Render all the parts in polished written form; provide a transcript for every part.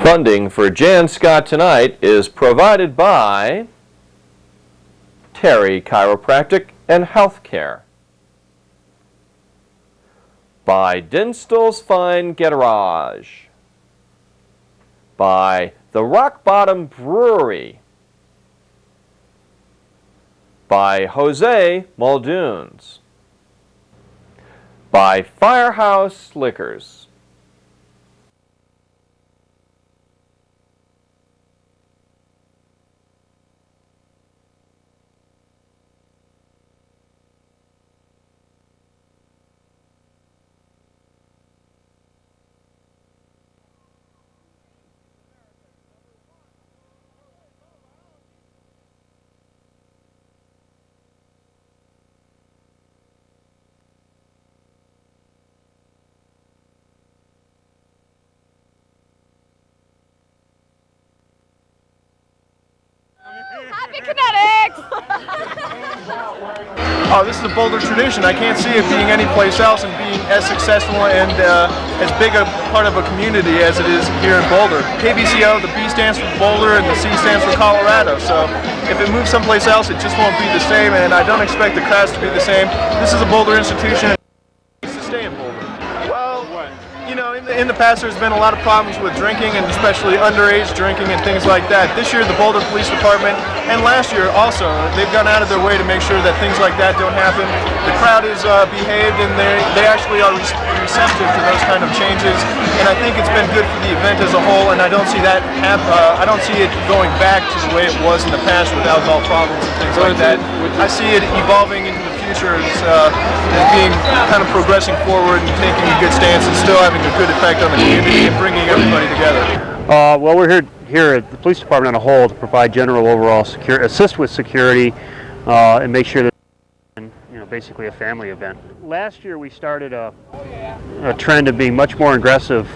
Funding for Jann Scott Tonite is provided by Terry Chiropractic and Healthcare, by Dinstall's Fine Garage, by the Rock Bottom Brewery, by Jose Muldoon's, by Firehouse Liquors. Happy Kinetics! Oh, this is a Boulder tradition. I can't see it being any place else and being as successful and as big a part of a community as it is here in Boulder. KBCO, the B stands for Boulder and the C stands for Colorado. So if it moves someplace else, it just won't be the same, and I don't expect the crowds to be the same. This is a Boulder institution. It needs to stay in Boulder. Well, you know, in the past there's been a lot of problems with drinking, and especially underage drinking and things like that. This year the Boulder Police Department, and last year also, they've gone out of their way to make sure that things like that don't happen. The crowd is behaved, and they actually are receptive to those kind of changes, and I think it's been good for the event as a whole, and I don't see that I don't see it going back to the way it was in the past with alcohol problems and things like that. I see it evolving into the future as being kind of progressing forward and taking a good stance and still having a good effect on the community and bringing everybody together. Well, we're here at the police department on a whole to provide general overall security, assist with security, and make sure that basically a family event. Last year we started a trend of being much more aggressive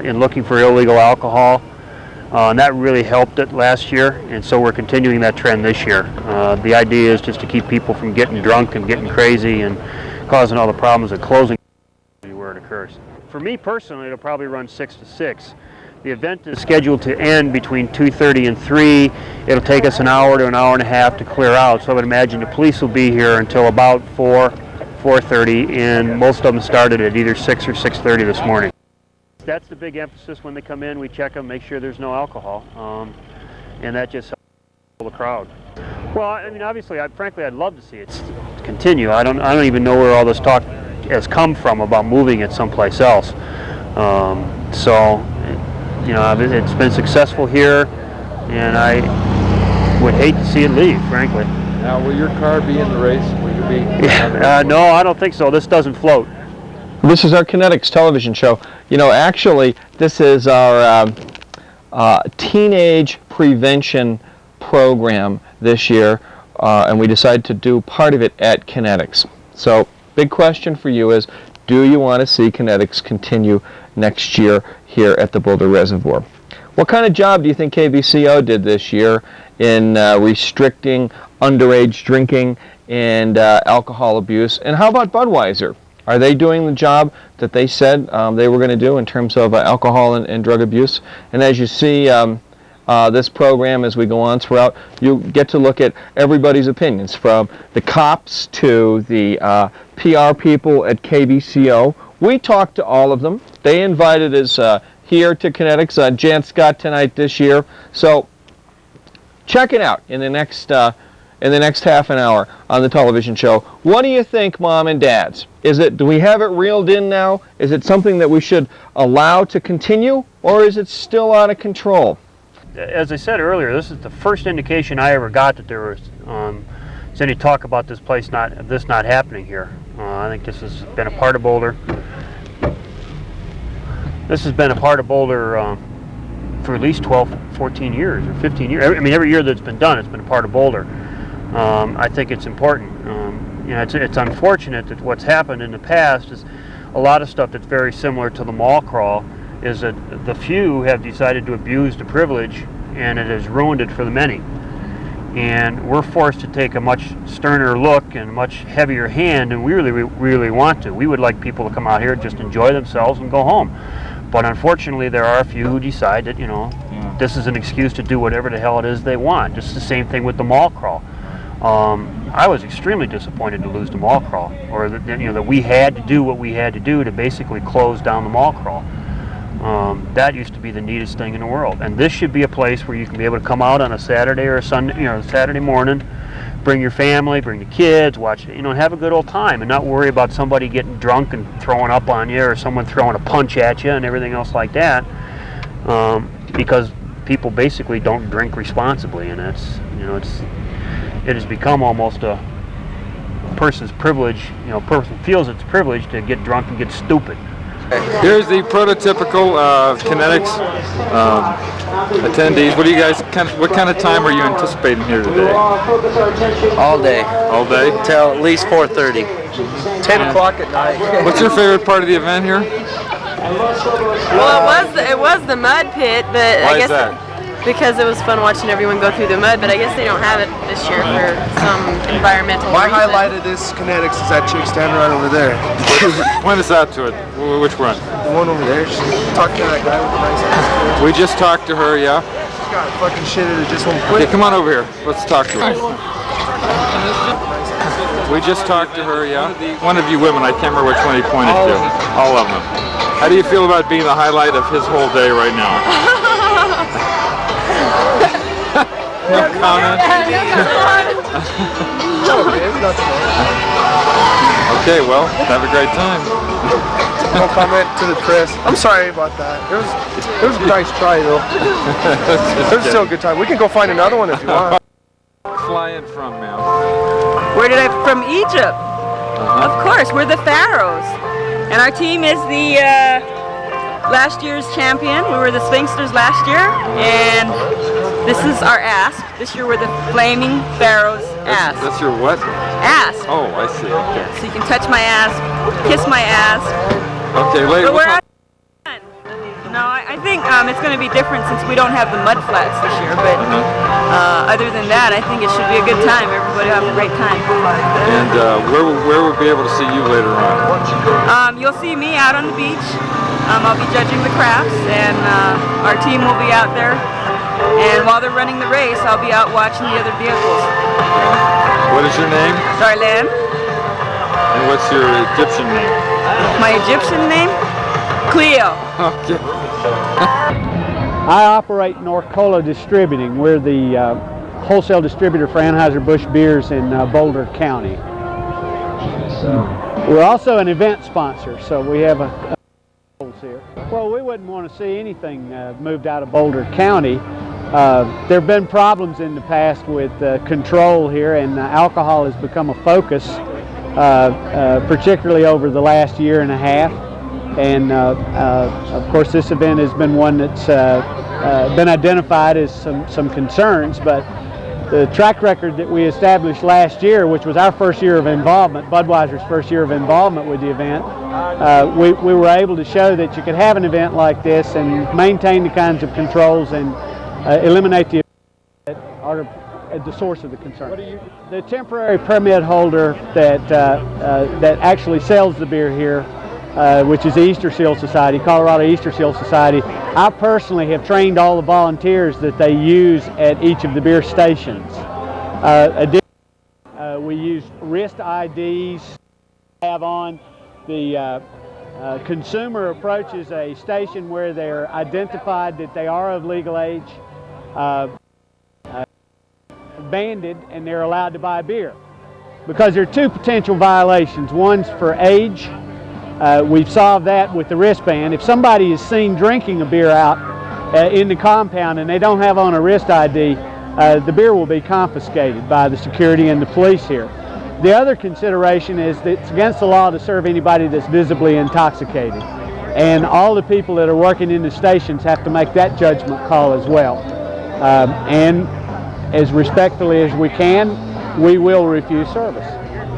in looking for illegal alcohol, and that really helped it last year, and so we're continuing that trend this year. The idea is just to keep people from getting drunk and getting crazy and causing all the problems at closing where it occurs. For me personally, it'll probably run 6 to 6. The event is scheduled to end between 2:30 and 3. It'll take us an hour to an hour and a half to clear out, so I would imagine the police will be here until about 4:30, and most of them started at either 6 or 6:30 this morning. That's the big emphasis when they come in. We check them, make sure there's no alcohol, and that just helps the crowd. Well, I mean, obviously, frankly, I'd love to see it continue. I don't even know where all this talk has come from about moving it someplace else. So, you know, it's been successful here, and I would hate to see it leave, frankly. Now, will your car be in the race? Will you be? No, I don't think so. This doesn't float. This is our Kinetics television show. You know, actually, this is our teenage prevention program this year, and we decided to do part of it at Kinetics. So, big question for you is, do you want to see Kinetics continue next year here at the Boulder Reservoir? What kind of job do you think KBCO did this year in restricting underage drinking and alcohol abuse? And how about Budweiser? Are they doing the job that they said they were going to do in terms of alcohol and drug abuse? And as you see this program, as we go on throughout, you get to look at everybody's opinions, from the cops to the PR people at KBCO. We talked to all of them. They invited us here to Kinetics, Jann Scott Tonite this year. So check it out in the next half an hour on the television show. What do you think, Mom and Dads? Do we have it reeled in now? Is it something that we should allow to continue, or is it still out of control? As I said earlier, this is the first indication I ever got that there was any talk about this not happening here. I think this has been a part of Boulder. This has been a part of Boulder for at least 12, 14 years or 15 years. I mean, every year that it's been done, it's been a part of Boulder. I think it's important. You know, it's unfortunate that what's happened in the past is a lot of stuff that's very similar to the mall crawl, is that the few have decided to abuse the privilege, and it has ruined it for the many. And we're forced to take a much sterner look and a much heavier hand, and we really want to. We would like people to come out here and just enjoy themselves and go home. But unfortunately, there are a few who decide that, this is an excuse to do whatever the hell it is they want. Just the same thing with the mall crawl. I was extremely disappointed to lose the mall crawl, or that we had to do what we had to do to basically close down the mall crawl. That used to be the neatest thing in the world, and this should be a place where you can be able to come out on a Saturday or a Sunday, Saturday morning, bring your family, bring the kids, watch, have a good old time, and not worry about somebody getting drunk and throwing up on you, or someone throwing a punch at you and everything else like that, because people basically don't drink responsibly, and it has become almost a person's privilege. A person feels it's privilege to get drunk and get stupid. Here's the prototypical Kinetics attendees. What do you guys? What kind of time are you anticipating here today? All day. All day? Till at least 4:30. 10 o'clock at night. What's your favorite part of the event here? Well, it was the mud pit, but Why I guess is that? because it was fun watching everyone go through the mud. But I guess they don't have it this year for some environmental My reason. highlight of this Kinetics is that chick standing right over there. Point us out to it. Which one? The one over there. She's talking to that guy with the nice ass. We just talked to her, yeah? She's got fucking shit at it just won't Okay, quit. come on over here. Let's talk to her. We just talked to her, yeah? One of you women, I can't remember which one he pointed to. All of them. How do you feel about being the highlight of his whole day right now? No comment? Okay, well, have a great time. No comment to the press. I'm sorry about that. It was a nice try though. It was still a good time. We can go find another one if you want. Flying from, ma'am? Where did I? From Egypt. Of course, we're the Pharaohs, and our team is the last year's champion. We were the Sphinxters last year, and this is our asp. This year we're the Flaming Pharaohs asp. That's your what? Asp. Oh, I see. Okay. So you can touch my asp, kiss my asp. Okay, later. But we're out. No, I think it's going to be different since we don't have the mud flats this year. But other than that, I think it should be a good time. Everybody will have a great time. And where we'll be able to see you later on? You'll see me out on the beach. I'll be judging the crafts, and our team will be out there. And while they're running the race, I'll be out watching the other vehicles. What is your name? Darlene. And what's your Egyptian name? My Egyptian name? Cleo. Okay. I operate Norcola Distributing. We're the wholesale distributor for Anheuser-Busch beers in Boulder County. We're also an event sponsor, so we have a here. Well, we wouldn't want to see anything moved out of Boulder County. There have been problems in the past with control here, and alcohol has become a focus, particularly over the last year and a half. And of course, this event has been one that's been identified as some concerns, but the track record that we established last year, which was our first year of involvement, Budweiser's first year of involvement with the event, we were able to show that you could have an event like this and maintain the kinds of controls and eliminate the that are at the source of the concern. The temporary permit holder that actually sells the beer here, which is the Easter Seal Society, Colorado Easter Seal Society. I personally have trained all the volunteers that they use at each of the beer stations. Additionally, we use wrist IDs, have on. The consumer approaches a station where they're identified that they are of legal age, banded, and they're allowed to buy beer. Because there are two potential violations. One's for age. We've solved that with the wristband. If somebody is seen drinking a beer out in the compound and they don't have on a wrist ID, the beer will be confiscated by the security and the police here. The other consideration is that it's against the law to serve anybody that's visibly intoxicated. And all the people that are working in the stations have to make that judgment call as well. And as respectfully as we can, we will refuse service.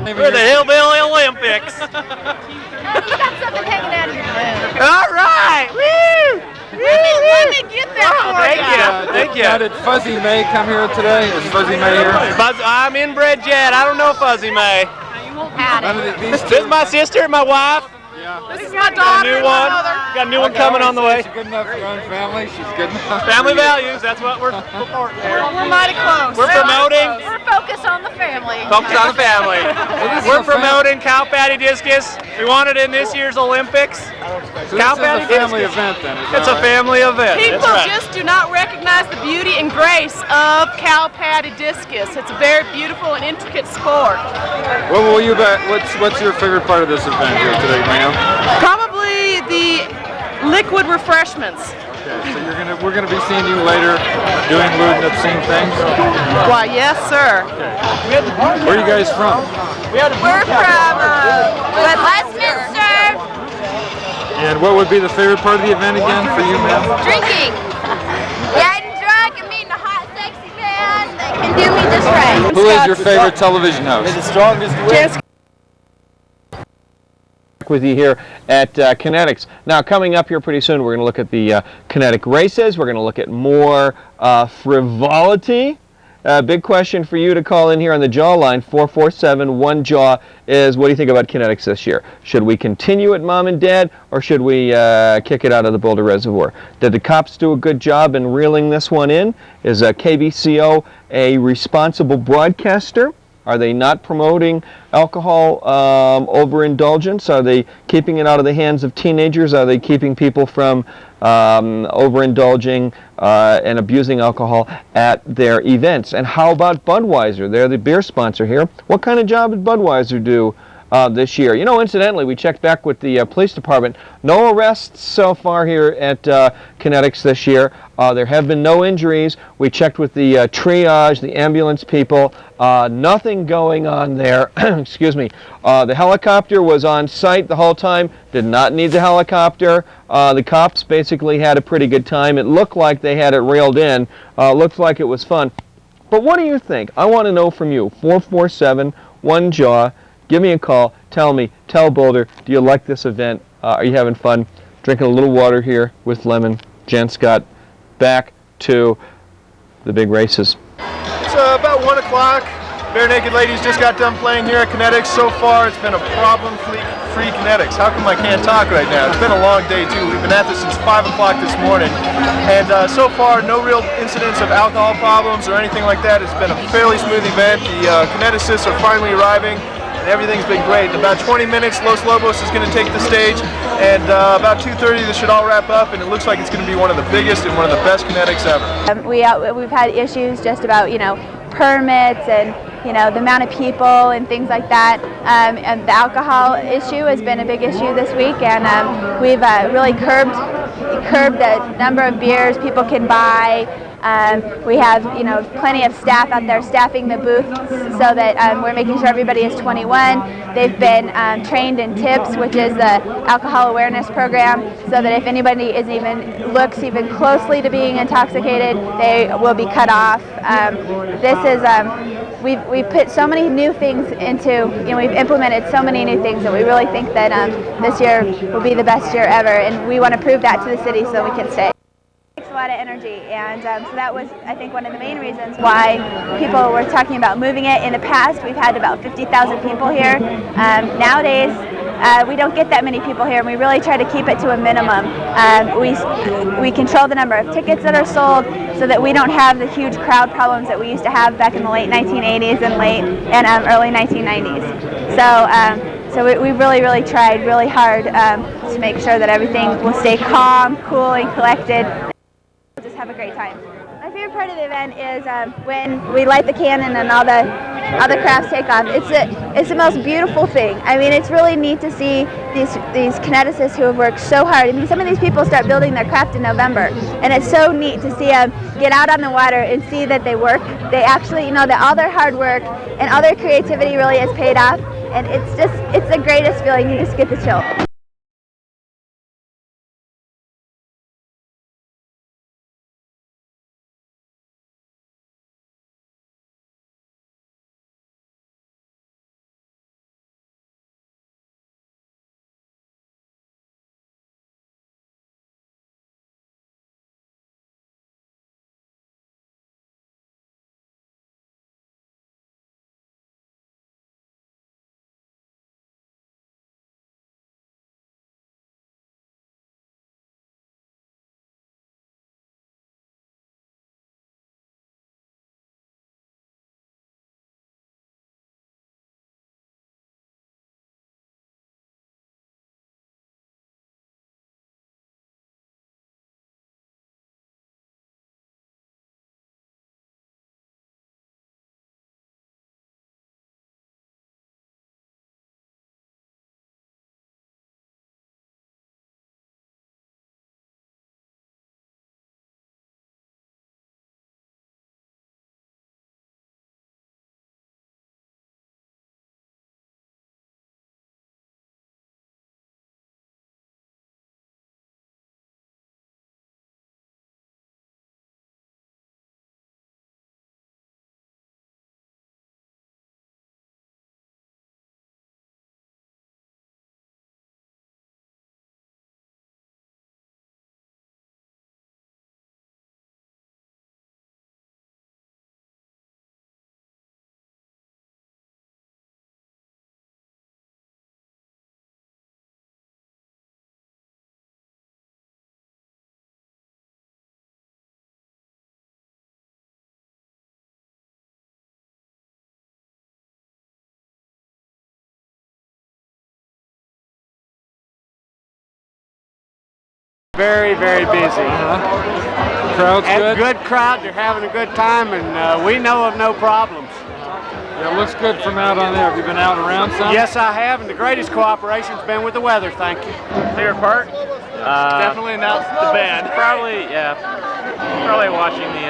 We're the Hillbilly Olympics. You got something hanging out of your nose. All right. Woo! Let me get that for Thank you. you. Thank you. Now, did Fuzzy May come here today? Is Fuzzy May here? I'm inbred yet. I don't know Fuzzy May. Had None it. of these This is my sister and my wife. Yeah. Yeah. This is my daughter. New one. Got a new one coming on the way. She's good enough for her own family. She's good enough. Family values. That's what we're supporting here. We're mighty close. We're promoting. We're focused on the family. Focus on the family. this We're is a promoting cow patty discus. We won it in this year's Olympics. So Cow this is patty a family discus. event then, is It's that a right? family event. People That's right. just do not recognize the beauty and grace of cow patty discus. It's a very beautiful and intricate sport. What will you bet? What's your favorite part of this event here today, ma'am? Probably the liquid refreshments. Okay, so we're gonna be seeing you later doing lewd and obscene things. Why, yes, sir. Where are you guys from? We're from Westminster. And what would be the favorite part of the event again for you, ma'am? Drinking. Getting drunk and meeting a hot, sexy man that can do me just right. Who is your favorite television host? Jann with you here at Kinetics. Now, coming up here pretty soon, we're going to look at the kinetic races. We're going to look at more frivolity. Big question for you to call in here on the Jaw line, 447-1JAW, is what do you think about Kinetics this year? Should we continue at Mom and Dad, or should we kick it out of the Boulder Reservoir? Did the cops do a good job in reeling this one in? Is KBCO a responsible broadcaster? Are they not promoting alcohol overindulgence? Are they keeping it out of the hands of teenagers? Are they keeping people from overindulging and abusing alcohol at their events? And how about Budweiser? They're the beer sponsor here. What kind of job did Budweiser do this year? You know, incidentally, we checked back with the police department. No arrests so far here at Kinetics this year. There have been no injuries. We checked with the triage, the ambulance people. Nothing going on there. Excuse me. The helicopter was on site the whole time. Did not need the helicopter. The cops basically had a pretty good time. It looked like they had it railed in. Looked like it was fun. But what do you think? I want to know from you. 447-1JAW. Give me a call. Tell me. Tell Boulder. Do you like this event? Are you having fun? Drinking a little water here with lemon. Jann Scott. Back to the big races. It's about 1 o'clock. Bare Naked Ladies just got done playing here at Kinetics. So far, it's been a problem-free Kinetics. How come I can't talk right now? It's been a long day, too. We've been at this since 5 o'clock this morning. And so far, no real incidents of alcohol problems or anything like that. It's been a fairly smooth event. The kineticists are finally arriving. Everything's been great. In about 20 minutes, Los Lobos is going to take the stage, and about 2:30 this should all wrap up, and it looks like it's going to be one of the biggest and one of the best Kinetics ever. We've had issues just about, permits and, the amount of people and things like that. And the alcohol issue has been a big issue this week, and we've really curbed the number of beers people can buy. We have, plenty of staff out there staffing the booths so that we're making sure everybody is 21. They've been trained in TIPS, which is the Alcohol Awareness Program, so that if anybody looks even closely to being intoxicated, they will be cut off. We've put so many new things into, we've implemented so many new things that we really think that this year will be the best year ever, and we want to prove that to the city so we can stay. It takes a lot of energy, and so that was, I think, one of the main reasons why people were talking about moving it. In the past, we've had about 50,000 people here. Nowadays, we don't get that many people here, and we really try to keep it to a minimum. We control the number of tickets that are sold so that we don't have the huge crowd problems that we used to have back in the late 1980s and early 1990s. So we really tried really hard to make sure that everything will stay calm, cool, and collected. Just have a great time. My favorite part of the event is when we light the cannon and all the crafts take off. It's the most beautiful thing. I mean, it's really neat to see these kineticists who have worked so hard. I mean, some of these people start building their craft in November, and it's so neat to see them get out on the water and see that they work. They actually, that all their hard work and all their creativity really has paid off, and it's the greatest feeling. You just get the chill. Very, very busy. Crowd's And good? good crowd. They're having a good time, and we know of no problems. Yeah, it looks good from out on there. Have you been out around some? Yes, I have, and the greatest cooperation's been with the weather. Thank you. Favorite part? Definitely not the band. Probably, yeah. Probably watching the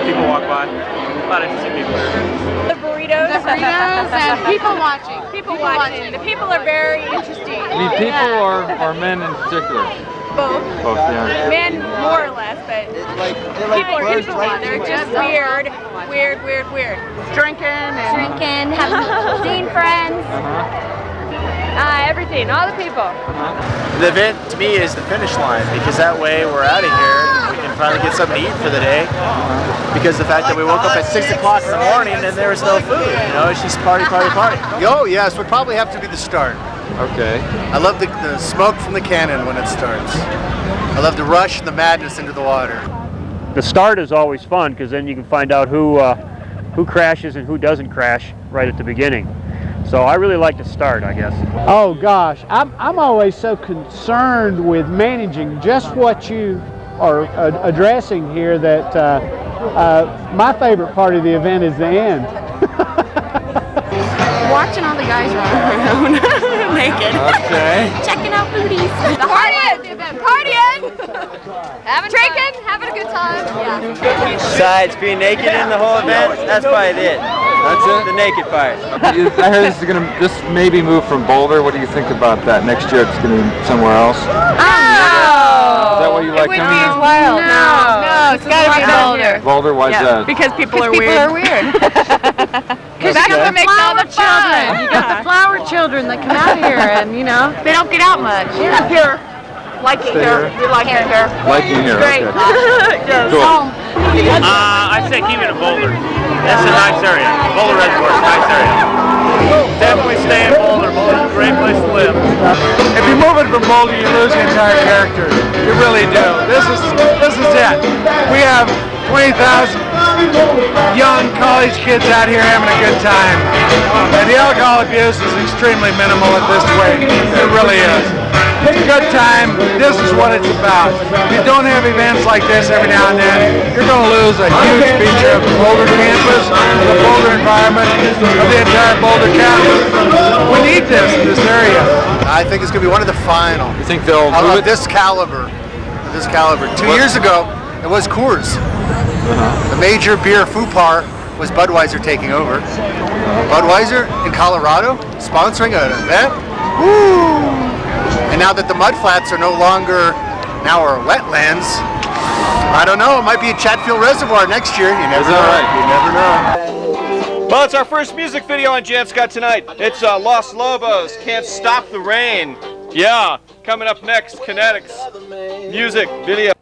people walk by. A lot of interesting people there. The burritos. The burritos and people watching. People watching. The people are very interesting. You mean people or men in particular? Both. Both, yeah. Men more or less, but people are people. They're just weird. Drinking, seeing friends. Everything, all the people. The event to me is the finish line, because that way we're out of here. We can finally get something to eat for the day. Because the fact that we woke up at 6 o'clock in the morning and there was no food, you know, it's just party, party, party. Oh yes, would probably have to be the start. Okay. I love the smoke from the cannon when it starts. I love the rush and the madness into the water. The start is always fun because then you can find out who crashes and who doesn't crash right at the beginning. So I really like to start, I guess. Oh gosh, I'm always so concerned with managing just what you are addressing here that my favorite part of the event is the end. Watching all the guys run around naked. Okay. Checking out booties. Partying! Drinking, having a good time. Yeah. Besides being naked in the whole event, that's probably it. That's it? The naked part. I heard this maybe move from Boulder. What do you think about that? Next year it's going to be somewhere else. Is that why you like coming here? wild. No, it's got to be Boulder. Boulder, why's that? Because people are weird. Because That's what makes all the fun. You got the flower children that come out here and, you know, they don't get out much. Yeah. Here. Like it here. We like it here. Liking here. Great. Okay. Cool. I'd say keep it in Boulder. That's a nice area. Boulder Reservoir is a nice area. Definitely stay in Boulder. Boulder's a great place to live. If you move it from Boulder, you lose the entire character. You really do. This is it. We have 20,000 young college kids out here having a good time. And the alcohol abuse is extremely minimal at this way. It really is. It's a good time. This is what it's about. If you don't have events like this every now and then, you're going to lose a huge feature of the Boulder campus, of the Boulder environment, of the entire Boulder County. We need this in this area. I think it's going to be one of the final. You think they'll Of move it? this caliber. 2 years ago, it was Coors. The major beer FUPAR was Budweiser taking over. Budweiser in Colorado sponsoring an event. Woo! And now that the mudflats are no longer are wetlands, I don't know, it might be a Chatfield Reservoir next year. You never know. Right? You never know. Well, it's our first music video on Jann Scott Tonite. It's Los Lobos, Can't Stop the Rain. Yeah, coming up next, Kinetics music video.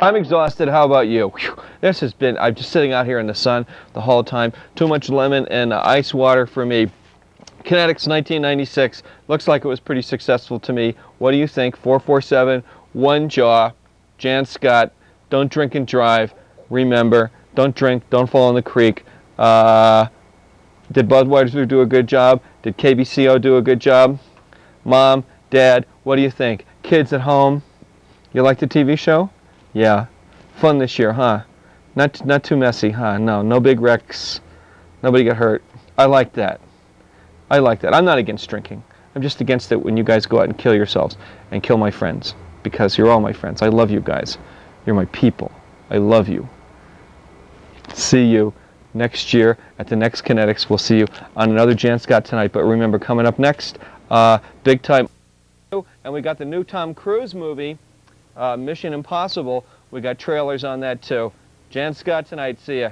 I'm exhausted. How about you? Whew. This has been, I'm just sitting out here in the sun the whole time. Too much lemon and ice water for me. Kinetics 1996. Looks like it was pretty successful to me. What do you think? 447, one jaw. Jann Scott. Don't drink and drive. Remember, don't drink, don't fall in the creek. Did Budweiser do a good job? Did KBCO do a good job? Mom, Dad, what do you think? Kids at home, you like the TV show? Yeah. Fun this year, huh? Not too messy, huh? No big wrecks. Nobody got hurt. I like that. I like that. I'm not against drinking. I'm just against it when you guys go out and kill yourselves and kill my friends, because you're all my friends. I love you guys. You're my people. I love you. See you next year at the next Kinetics. We'll see you on another Jann Scott Tonite. But remember, coming up next, big time. And we got the new Tom Cruise movie, Mission Impossible. We got trailers on that too. Jann Scott Tonite. See ya.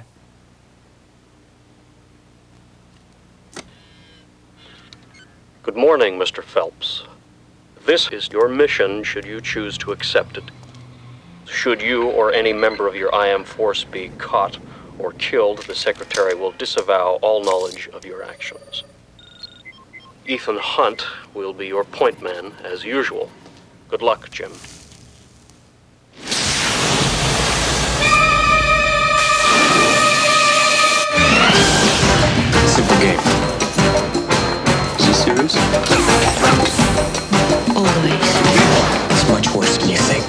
Good morning, Mr. Phelps. This is your mission should you choose to accept it. Should you or any member of your IM force be caught or killed, the Secretary will disavow all knowledge of your actions. Ethan Hunt will be your point man as usual. Good luck, Jim. Simple game. Is he serious? Always. It's much worse than you think.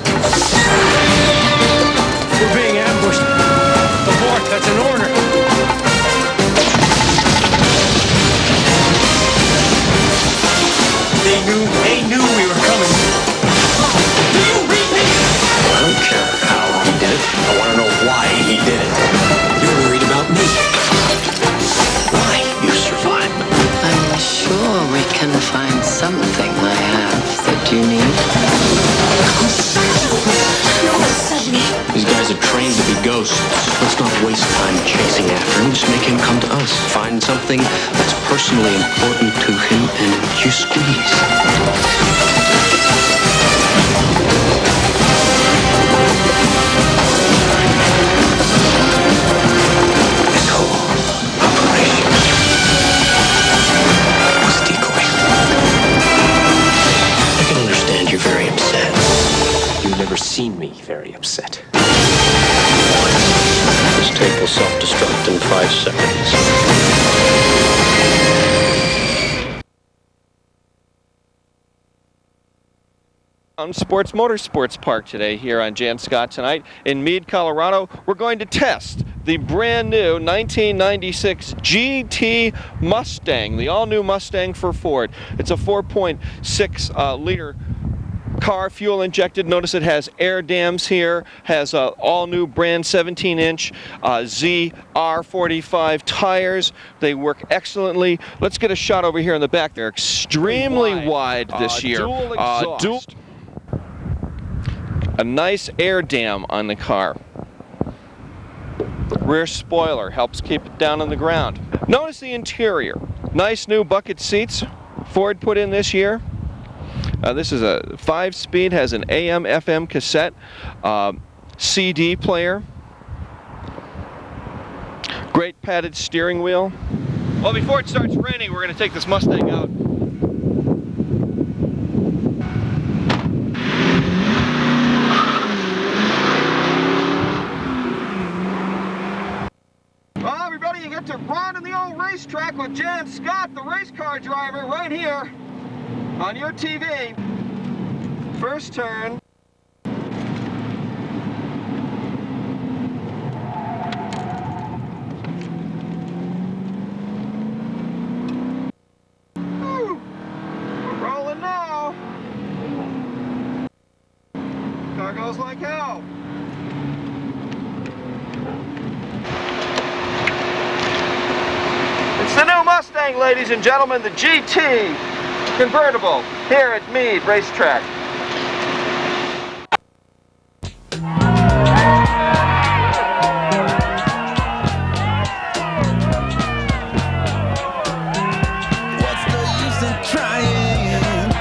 We're being ambushed. Abort, that's an order. They knew we were coming. Do you read me? I don't care how he did it. I want to know why he did it. You're worried about me. Why? You survived. I'm sure we can find something I have that you need. These guys are trained to be ghosts. Let's not waste time chasing after him. Just make him come to us. Find something that's personally important to him and you squeeze. This whole operation was a decoy. I can understand you're very upset. You've never seen me very upset. This tape will self-destruct in 5 seconds. Sports Motorsports Park today here on Jann Scott Tonite in Meade, Colorado. We're going to test the brand new 1996 GT Mustang, the all-new Mustang for Ford. It's a 4.6 liter car, fuel injected. Notice it has air dams here, has all new brand 17-inch ZR45 tires. They work excellently. Let's get a shot over here in the back. They're extremely wide this year. Dual exhaust. A nice air dam on the car. Rear spoiler helps keep it down on the ground. Notice the interior. Nice new bucket seats Ford put in this year. This is a 5-speed, has an AM/FM cassette, CD player, great padded steering wheel. Well, before it starts raining, we're going to take this Mustang out. Well, everybody, you get to run in the old racetrack with Jann Scott, the race car driver, right here on your TV. First turn. Woo! We're rolling now. Car goes like hell. It's the new Mustang, ladies and gentlemen, the GT convertible here at Meade Racetrack. What's the use in trying?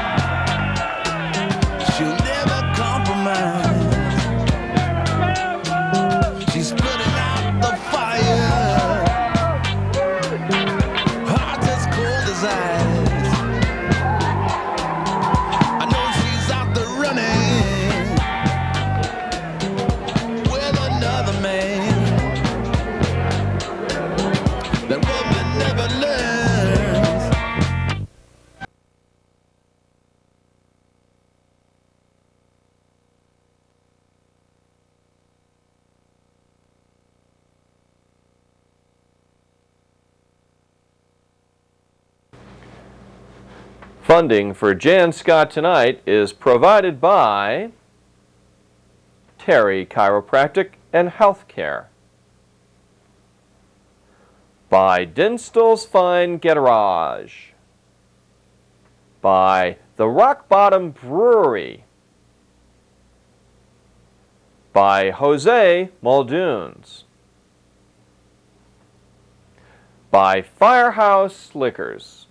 She'll never compromise. She's putting out the fire. Heart as cold as ice. I know she's out there running with another man. That woman never learns. Funding for Jann Scott Tonite is provided by Terry Chiropractic and Healthcare, by Dinstall's Fine Garage, by the Rock Bottom Brewery, by Jose Muldoons, by Firehouse Liquors,